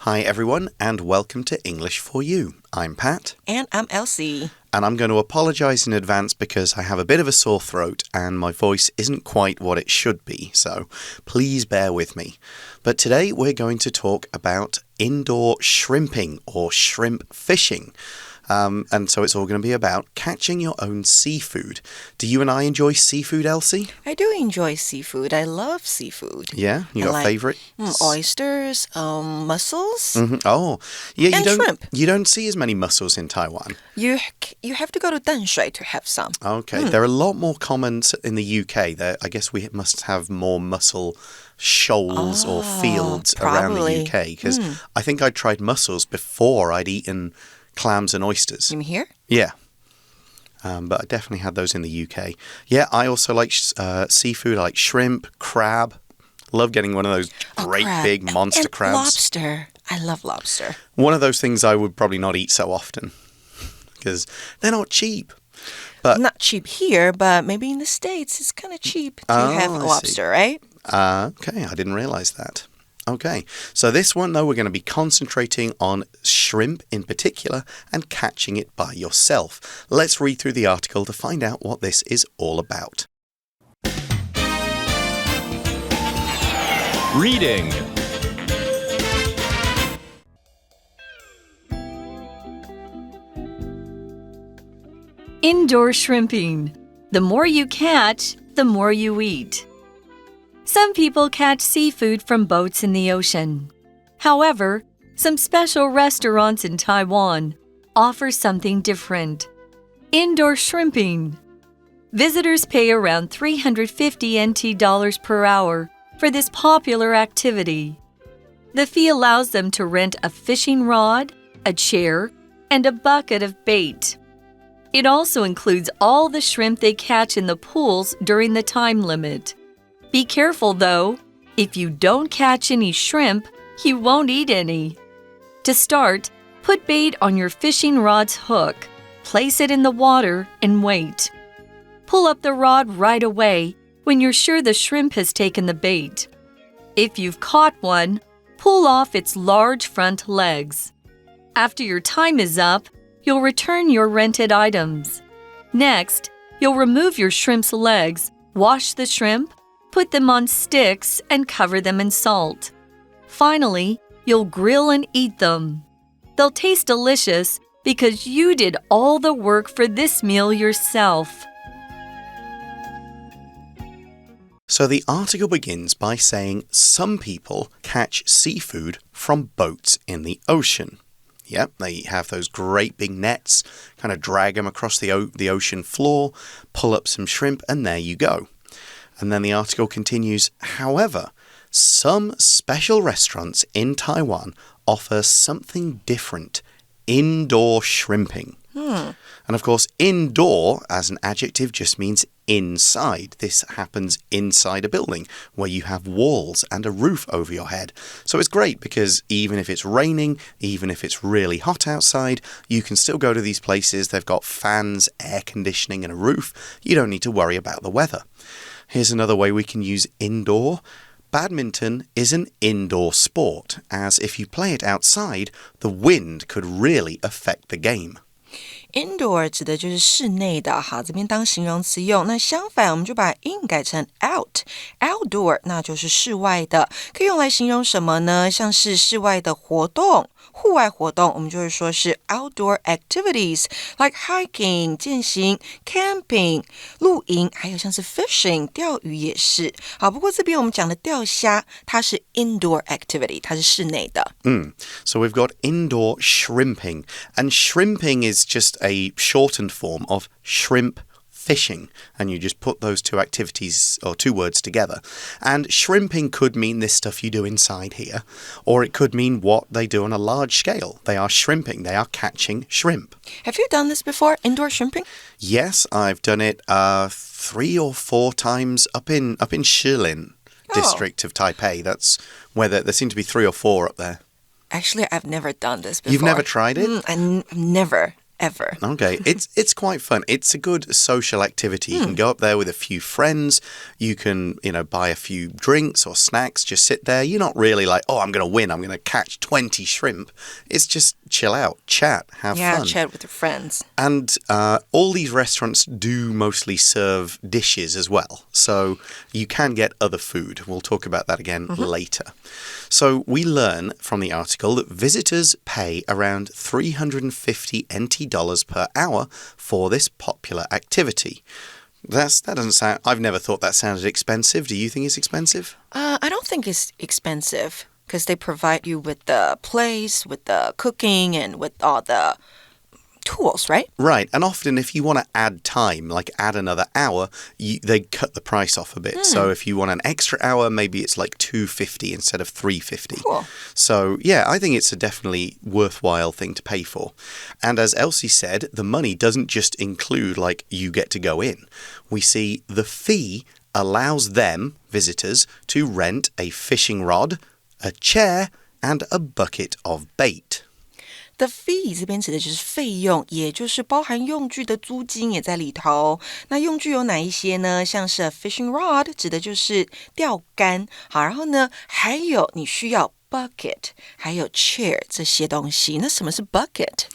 Hi everyone, and welcome to English for You. I'm Pat. And I'm Elsie. And I'm going to apologize in advance because I have a bit of a sore throat and my voice isn't quite what it should be, so please bear with me. But today we're going to talk about indoor shrimping or shrimp fishing. And so it's all going to be about catching your own seafood. Do you and I enjoy seafood, Elsie? I do enjoy seafood. I love seafood. Yeah? You got favorite? Oysters, mussels, Oh, yeah. and shrimp. You don't see as many mussels in Taiwan. You have to go to 淡水 to have some. Okay. They're a lot more common in the UK. I guess we must have more mussel shoals or fields around the UK. Because I think I tried mussels before I'd eaten clams and oysters. You mean here? Yeah. But I definitely had those in the UK. Yeah, I also like seafood. I like shrimp, crab. Love getting one of those great big monster crabs. Lobster. I love lobster. One of those things I would probably not eat so often because they're not cheap. But not cheap here, but maybe in the States it's kind of cheap to have lobster, right? Okay, I didn't realize that. Okay, so this one, though, we're going to be concentrating on shrimp in particular and catching it by yourself. Let's read through the article to find out what this is all about. Reading. Indoor shrimping. The more you catch, the more you eat. Some people catch seafood from boats in the ocean. However, some special restaurants in Taiwan offer something different. Indoor shrimping. Visitors pay around 350 NT dollars per hour for this popular activity. The fee allows them to rent a fishing rod, a chair, and a bucket of bait. It also includes all the shrimp they catch in the pools during the time limit. Be careful, though. If you don't catch any shrimp, you won't eat any. To start, put bait on your fishing rod's hook, place it in the water, and wait. Pull up the rod right away when you're sure the shrimp has taken the bait. If you've caught one, pull off its large front legs. After your time is up, you'll return your rented items. Next, you'll remove your shrimp's legs, wash the shrimp, put them on sticks, and cover them in salt. Finally, you'll grill and eat them. They'll taste delicious because you did all the work for this meal yourself. So the article begins by saying some people catch seafood from boats in the ocean. Yep, they have those great big nets, kind of drag them across the ocean floor, pull up some shrimp, and there you go. And then the article continues, however, some special restaurants in Taiwan offer something different, indoor shrimping. And of course, indoor as an adjective just means inside. This happens inside a building where you have walls and a roof over your head. So it's great because even if it's raining, even if it's really hot outside, you can still go to these places. They've got fans, air conditioning, and a roof. You don't need to worry about the weather. Here's another way we can use indoor. Badminton is an indoor sport, as if you play it outside, the wind could really affect the game. Indoor 指的就是室内的，好，这边当形容词用。那相反，我们就把 in 改成 out。Outdoor 那就是室外的，可以用来形容什么呢？像是室外的活动、户外活动，我们就会说是 outdoor activities like hiking 健行、camping 露营，还有像是 fishing 钓鱼也是。好，不过这边我们讲的钓虾，它是 indoor activity， 它是室内的。So we've got indoor shrimping, and shrimping is just a shortened form of shrimp fishing, and you just put those two activities or two words together. And shrimping could mean this stuff you do inside here, or it could mean what they do on a large scale. They are shrimping, they are catching shrimp. Have you done this before, indoor shrimping? Yes, I've done it 3 or 4 times up in Shilin district of Taipei. That's where there seem to be 3 or 4 up there. Actually, I've never done this before. You've never tried it? Never. ever. Okay, it's quite fun. It's a good social activity. You can go up there with a few friends. You can, buy a few drinks or snacks. Just sit there. You're not really like, oh, I'm going to win. I'm going to catch 20 shrimp. It's just chill out, chat, have fun. Yeah, chat with your friends. And all these restaurants do mostly serve dishes as well. So you can get other food. We'll talk about that again later. So we learn from the article that visitors pay around $350 NT per hour for this popular activity. That doesn't sound... I've never thought that sounded expensive. Do you think it's expensive? I don't think it's expensive because they provide you with the place, with the cooking, and with all the tools, right? Right, and often if you want to add time, like add another hour, they cut the price off a bit. So if you want an extra hour, maybe it's like $250 instead of $350. Cool. So yeah, I think it's a definitely worthwhile thing to pay for. And as Elsie said, the money doesn't just include like you get to go in. We see the fee allows them, visitors, to rent a fishing rod, a chair, and a bucket of bait.The fee 这边指的就是费用，也就是包含用具的租金也在里头。那用具有哪一些呢？像是 fishing rod 指的就是钓竿，好，然后呢，还有你需要bucket 还有 chair 这些东西。那什么是 bucket?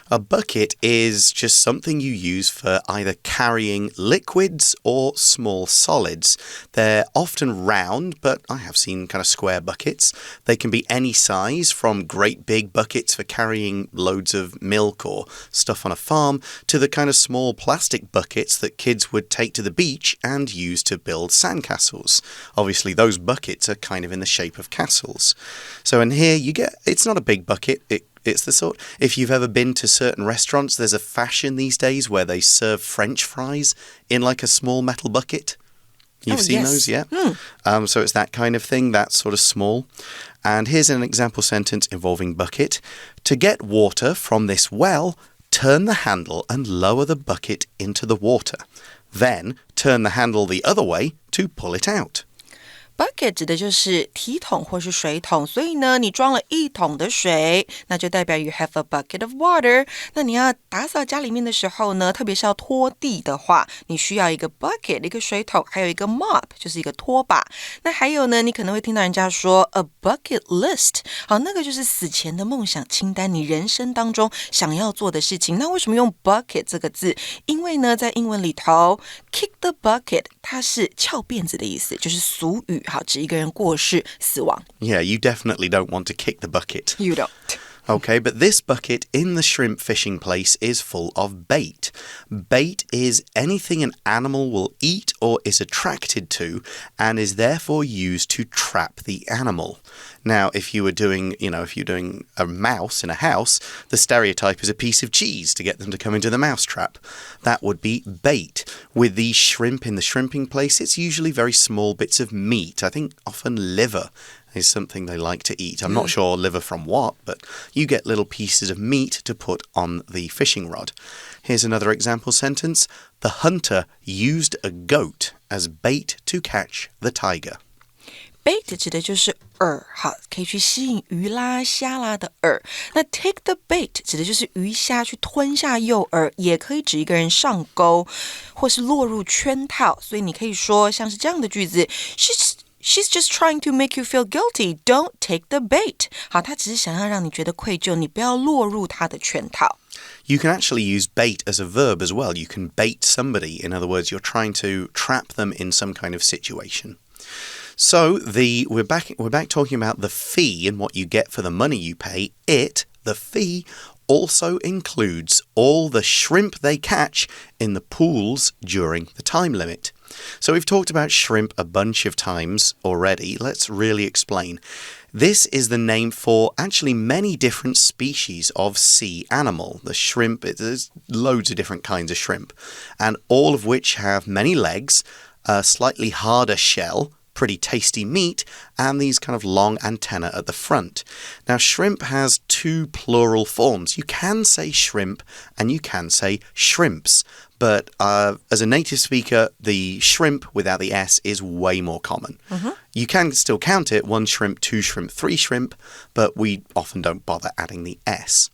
A bucket is just something you use for either carrying liquids or small solids. They're often round, but I have seen kind of square buckets. They can be any size, from great big buckets for carrying loads of milk or stuff on a farm, to the kind of small plastic buckets that kids would take to the beach and use to build sandcastles. Obviously, those buckets are kind of in the shape of castles.So in here you get, it's not a big bucket, it's the sort, if you've ever been to certain restaurants, there's a fashion these days where they serve French fries in like a small metal bucket. You've seen those, yeah? So it's that kind of thing, that's sort of small. And here's an example sentence involving bucket. To get water from this well, turn the handle and lower the bucket into the water. Then turn the handle the other way to pull it out.Bucket 指的就是提桶或是水桶，所以呢，你装了1桶的水，那就代表 you have a bucket of water。那你要打扫家里面的时候呢，特别是要拖地的话，你需要一个 bucket， 一个水桶，还有一个 mop， 就是一个拖把。那还有呢，你可能会听到人家说 a bucket list， 好，那个就是死前的梦想清单，你人生当中想要做的事情。那为什么用 bucket 这个字？因为呢，在英文里头 kick the bucket 它是翘辫子的意思，就是俗语。好，指一个人过世死亡。Yeah, you definitely don't want to kick the bucket. You don't. Okay, but this bucket in the shrimp fishing place is full of bait. Bait is anything an animal will eat or is attracted to and is therefore used to trap the animal. Now, if you were doing, if you're doing a mouse in a house, the stereotype is a piece of cheese to get them to come into the mouse trap. That would be bait. With the shrimp in the shrimping place, it's usually very small bits of meat. I think often liver is something they like to eat. I'm not sure liver from what, but you get little pieces of meat to put on the fishing rod. Here's another example sentence. The hunter used a goat as bait to catch the tiger.Bait 指的就是饵，好，可以去吸引鱼啦、虾啦的饵。那 take the bait 指的就是鱼虾去吞下诱饵，也可以指一个人上钩，或是落入圈套。所以你可以说像是这样的句子 She's just trying to make you feel guilty. Don't take the bait. 好，她只是想要让你觉得愧疚，你不要落入她的圈套。You can actually use bait as a verb as well. You can bait somebody. In other words, you're trying to trap them in some kind of situation.So we're back talking about the fee and what you get for the money you pay. The fee, also includes all the shrimp they catch in the pools during the time limit. So we've talked about shrimp a bunch of times already. Let's really explain. This is the name for actually many different species of sea animal. The shrimp, there's loads of different kinds of shrimp, and all of which have many legs, a slightly harder shell,pretty tasty meat, and these kind of long antennae at the front. Now, shrimp has two plural forms. You can say shrimp and you can say shrimps, but as a native speaker, the shrimp without the S is way more common. You can still count it, 1 shrimp, 2 shrimp, 3 shrimp, but we often don't bother adding the S.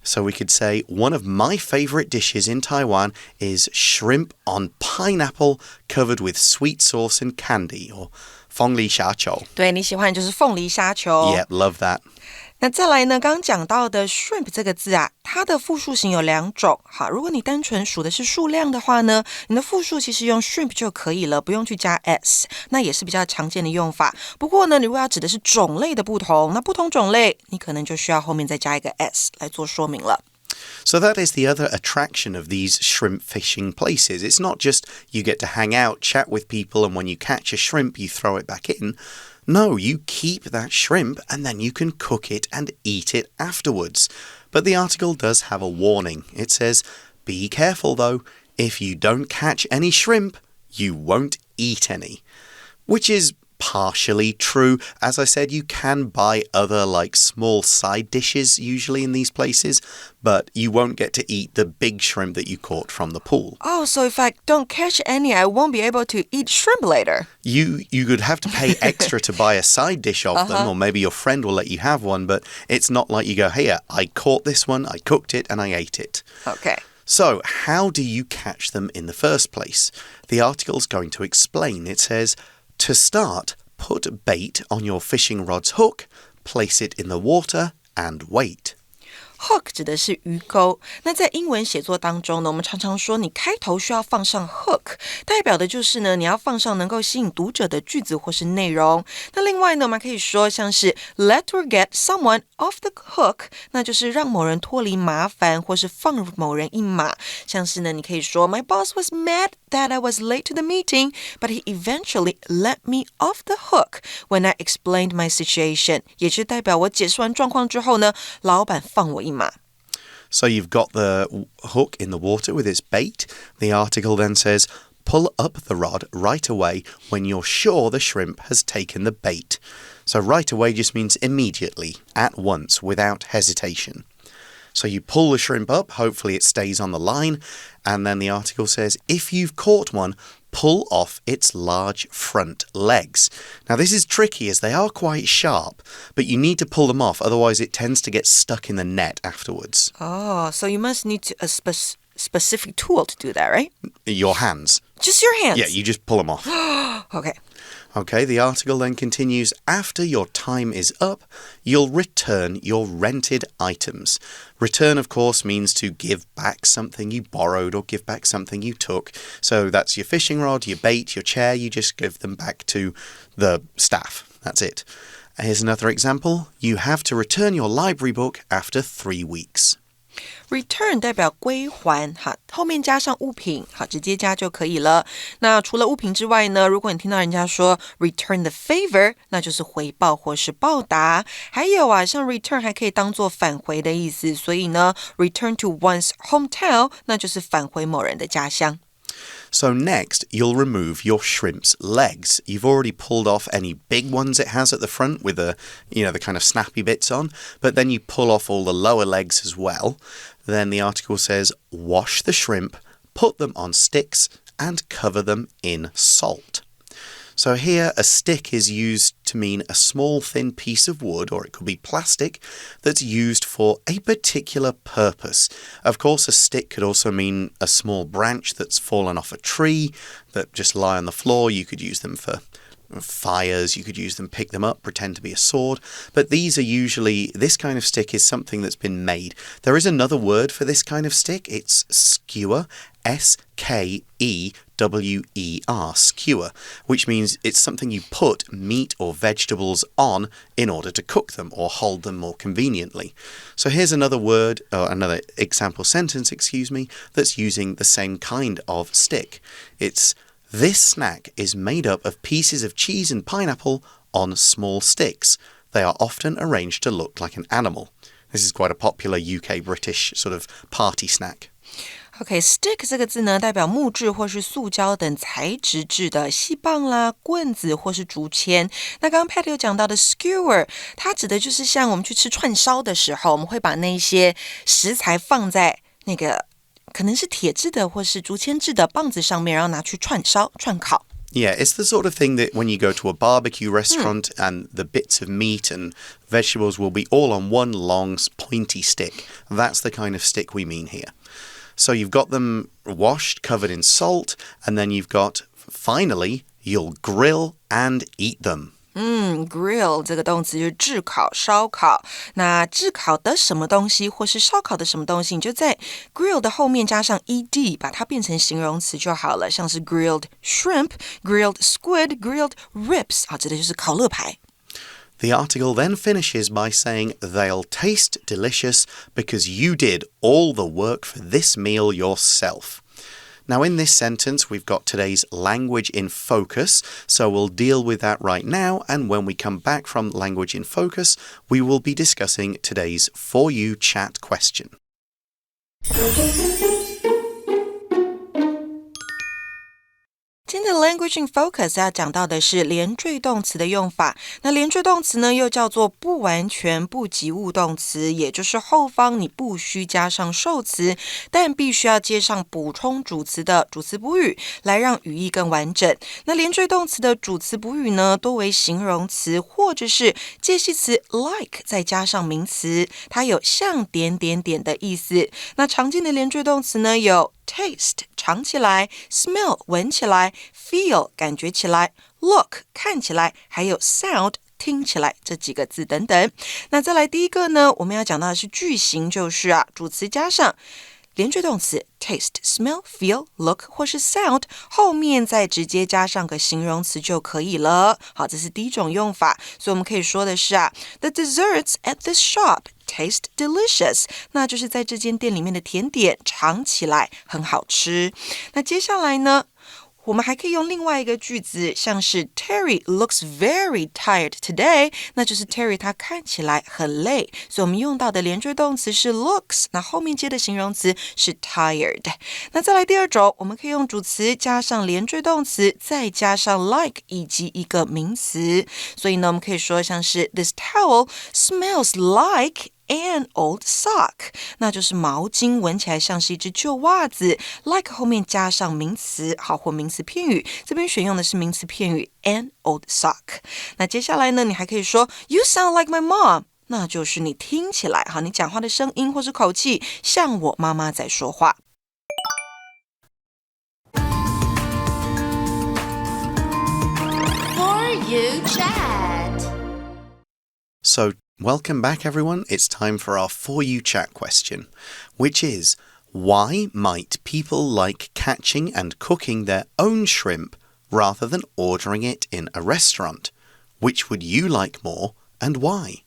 So we could say, one of my favorite dishes in Taiwan is shrimp on pineapple covered with sweet sauce and candy, or 凤梨虾球。对，你喜欢就是凤梨虾球。Yep, love that. 那再来呢，刚刚讲到的 shrimp 这个字啊，它的复数形有2种。好，如果你单纯数的是数量的话呢，你的复数其实用 shrimp 就可以了，不用去加 s， 那也是比较常见的用法。不过呢，你如果要指的是种类的不同，那不同种类你可能就需要后面再加一个 s 来做说明了。So that is the other attraction of these shrimp fishing places. It's not just you get to hang out, chat with people, and when you catch a shrimp, you throw it back in. No, you keep that shrimp and then you can cook it and eat it afterwards. But the article does have a warning. It says, be careful though, if you don't catch any shrimp, you won't eat any. Which is partially true. As I said, you can buy other like small side dishes usually in these places, but you won't get to eat the big shrimp that you caught from the pool. Oh, so if I don't catch any, I won't be able to eat shrimp later. You could have to pay extra to buy a side dish of them, or maybe your friend will let you have one, but it's not like you go, here, I caught this one, I cooked it, and I ate it. Okay. So, how do you catch them in the first place? The article's going to explain. It says, to start, put bait on your fishing rod's hook, place it in the water, and wait. Hook 指的是鱼钩，那在英文写作当中呢，我们常常说你开头需要放上 hook， 代表的就是呢你要放上能够吸引读者的句子或是内容。那另外呢，我们可以说像是 let or get someone off the hook， 那就是让某人脱离麻烦或是放某人一马。像是呢，你可以说 My boss was mad that I was late to the meeting, but he eventually let me off the hook when I explained my situation， 也是代表我解释完状况之后呢，老板放我一马。So you've got the hook in the water with its bait. The article then says, pull up the rod right away when you're sure the shrimp has taken the bait. So right away just means immediately, at once, without hesitation. So you pull the shrimp up, hopefully it stays on the line, and then the article says, if you've caught one, pull off its large front legs. Now this is tricky as they are quite sharp, but you need to pull them off, otherwise it tends to get stuck in the net afterwards. Oh, so you must need a specific tool to do that, right? Your hands. Just your hands? Yeah, you just pull them off. Okay. Okay, the article then continues, after your time is up, you'll return your rented items. Return, of course, means to give back something you borrowed or give back something you took. So that's your fishing rod, your bait, your chair, you just give them back to the staff. That's it. Here's another example. You have to return your library book after 3 weeks. Return 代表归还，好，后面加上物品，好，直接加就可以了。那除了物品之外呢，如果你听到人家说 return the favor， 那就是回报或是报答。还有啊，像 return 还可以当作返回的意思，所以呢 return to one's hometown， 那就是返回某人的家乡。So next, you'll remove your shrimp's legs. You've already pulled off any big ones it has at the front with the kind of snappy bits on, but then you pull off all the lower legs as well. Then the article says, wash the shrimp, put them on sticks, and cover them in salt. So here, a stick is used to mean a small thin piece of wood, or it could be plastic, that's used for a particular purpose. Of course, a stick could also mean a small branch that's fallen off a tree that just lie on the floor. You could use them for fires, you could use them, pick them up, pretend to be a sword. But these are usually, this kind of stick is something that's been made. There is another word for this kind of stick. It's skewer, S-K-E-W-E-R, skewer, which means it's something you put meat or vegetables on in order to cook them or hold them more conveniently. So here's another word, or another example sentence, that's using the same kind of stick. It's, this snack is made up of pieces of cheese and pineapple on small sticks. They are often arranged to look like an animal. This is quite a popular UK-British sort of party snack. OK, stick 这个字呢，代表木质或是塑胶等材质制的细棒啦、棍子或是竹签。那刚刚 Pat 有讲到的 skewer， 它指的就是像我们去吃串烧的时候，我们会把那些食材放在那个可能是铁制的或是竹签制的棒子上面，然后拿去串烧、串烤。Yeah, it's the sort of thing that when you go to a barbecue restaurant and the bits of meat and vegetables will be all on one long pointy stick. That's the kind of stick we mean here. So you've got them washed, covered in salt, and then you've got, finally, you'll grill and eat them. Grill 这个动词就是炙烤、烧烤。那炙烤的什么东西，或是烧烤的什么东西，你就在 grill 的后面加上 ed， 把它变成形容词就好了。像是 grilled shrimp、grilled squid、grilled ribs 这就是烤乐排。The article then finishes by saying they'll taste delicious because you did all the work for this meal yourself.Now, in this sentence, we've got today's language in focus, so we'll deal with that right now, and when we come back from language in focus, we will be discussing today's For You chat question. 今天的 Language in Focus 要讲到的是连缀动词的用法。那连缀动词呢，又叫做不完全不及物动词，也就是后方你不需加上受词，但必须要接上补充主词的主词补语，来让语义更完整。那连缀动词的主词补语呢，多为形容词或者是介系词 like 再加上名词，它有像点点点的意思。那常见的连缀动词呢，有taste 尝起来 smell 闻起来 feel 感觉起来 look 看起来还有 sound 听起来这几个字等等。那再来第一个呢，我们要讲到的是句型，就是主词加上连缀动词 taste, smell, feel, look 或是 sound 后面再直接加上个形容词就可以了。好，这是第一种用法。所以我们可以说的是The desserts at this shop taste delicious， 那就是在这间店里面的甜点尝起来很好吃。那接下来呢，我们还可以用另外一个句子，像是 Terry looks very tired today， 那就是 Terry 他看起来很累，所以我们用到的连缀动词是 looks， 那后面接的形容词是 tired。 那再来第二种，我们可以用主词加上连缀动词，再加上 like 以及一个名词，所以呢，我们可以说像是 This towel smells like an old sock， 那就是毛巾闻起来像是一只旧袜子， like 后面加上名词，好，或名词片语，这边选用的是名词片语 an old sock。 那接下来呢，你还可以说 You sound like my mom， 那就是你听起来，好，你讲话的声音或是口气像我妈妈在说话。For You chat. So, welcome back, everyone. It's time for our For You chat question, which is, why might people like catching and cooking their own shrimp rather than ordering it in a restaurant? Which would you like more and why?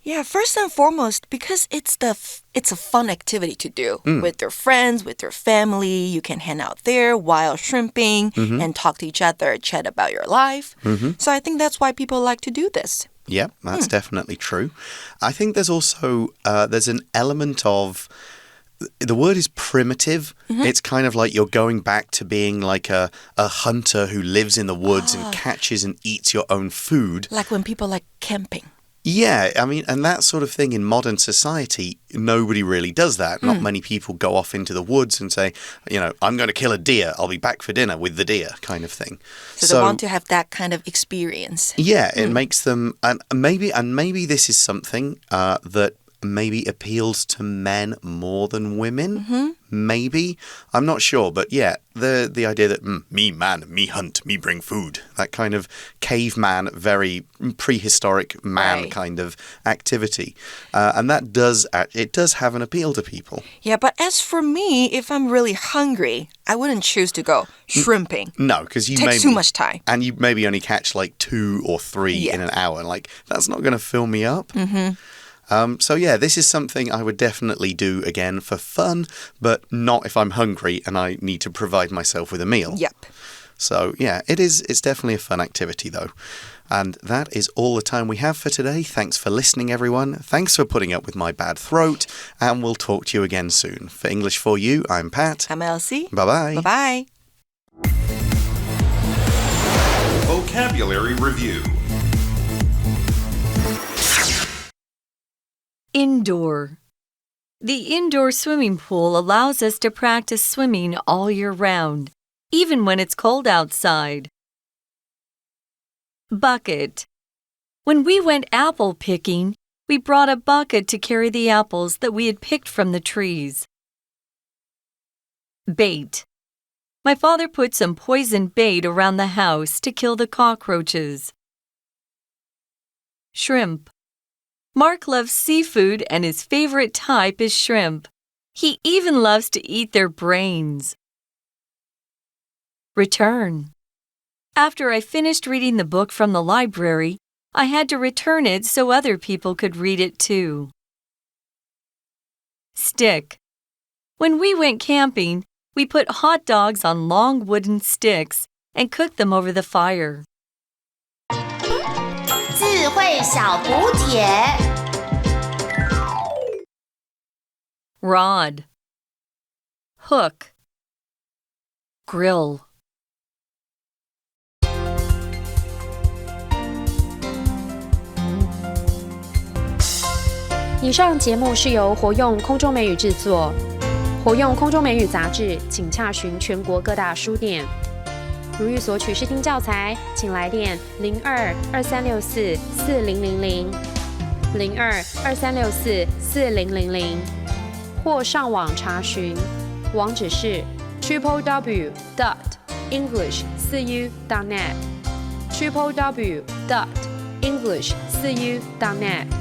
Yeah, first and foremost, because it's a fun activity to do with your friends, with your family. You can hang out there while shrimping and talk to each other, chat about your life. So I think that's why people like to do this. Yeah, that's definitely true. I think there's also there's an element of the word is primitive. It's kind of like you're going back to being like a hunter who lives in the woods and catches and eats your own food. Like when people like camping. Yeah, I mean, and that sort of thing in modern society, nobody really does that. Not many people go off into the woods and say, you know, I'm going to kill a deer. I'll be back for dinner with the deer kind of thing. So they want to have that kind of experience. Yeah, it makes them, and maybe this is something that maybe appeals to men more than women. Maybe. I'm not sure, but yeah, the idea that me man, me hunt, me bring food, that kind of caveman, very prehistoric man kind of activity. And that does have an appeal to people. Yeah, but as for me, if I'm really hungry, I wouldn't choose to go shrimping. No, because you takes too much time. And you maybe only catch like 2 or 3 in an hour. Like, that's not going to fill me up. So yeah, this is something I would definitely do again for fun, but not if I'm hungry and I need to provide myself with a meal. Yep. So yeah, it's definitely a fun activity though. And that is all the time we have for today. Thanks for listening, everyone. Thanks for putting up with my bad throat, and we'll talk to you again soon. For English for You, I'm Pat. I'm Elsie. Bye-bye. Bye-bye. Vocabulary Review. Indoor. The indoor swimming pool allows us to practice swimming all year round, even when it's cold outside. Bucket. When we went apple picking, we brought a bucket to carry the apples that we had picked from the trees. Bait. My father put some poison bait around the house to kill the cockroaches. Shrimp. Mark loves seafood and his favorite type is shrimp. He even loves to eat their brains. Return. After I finished reading the book from the library, I had to return it so other people could read it too. Stick. When we went camping, we put hot dogs on long wooden sticks and cooked them over the fire. 智慧小补帖 Rod. Hook. Grill. 以上节目是由活用空中美语制作，活用空中美语杂志，请洽询全国各大书店。如欲索取试听教材，请来电02-2364-4000 02-2364-4000，或上网查询，网址是 www.english4u.net www.english4u.net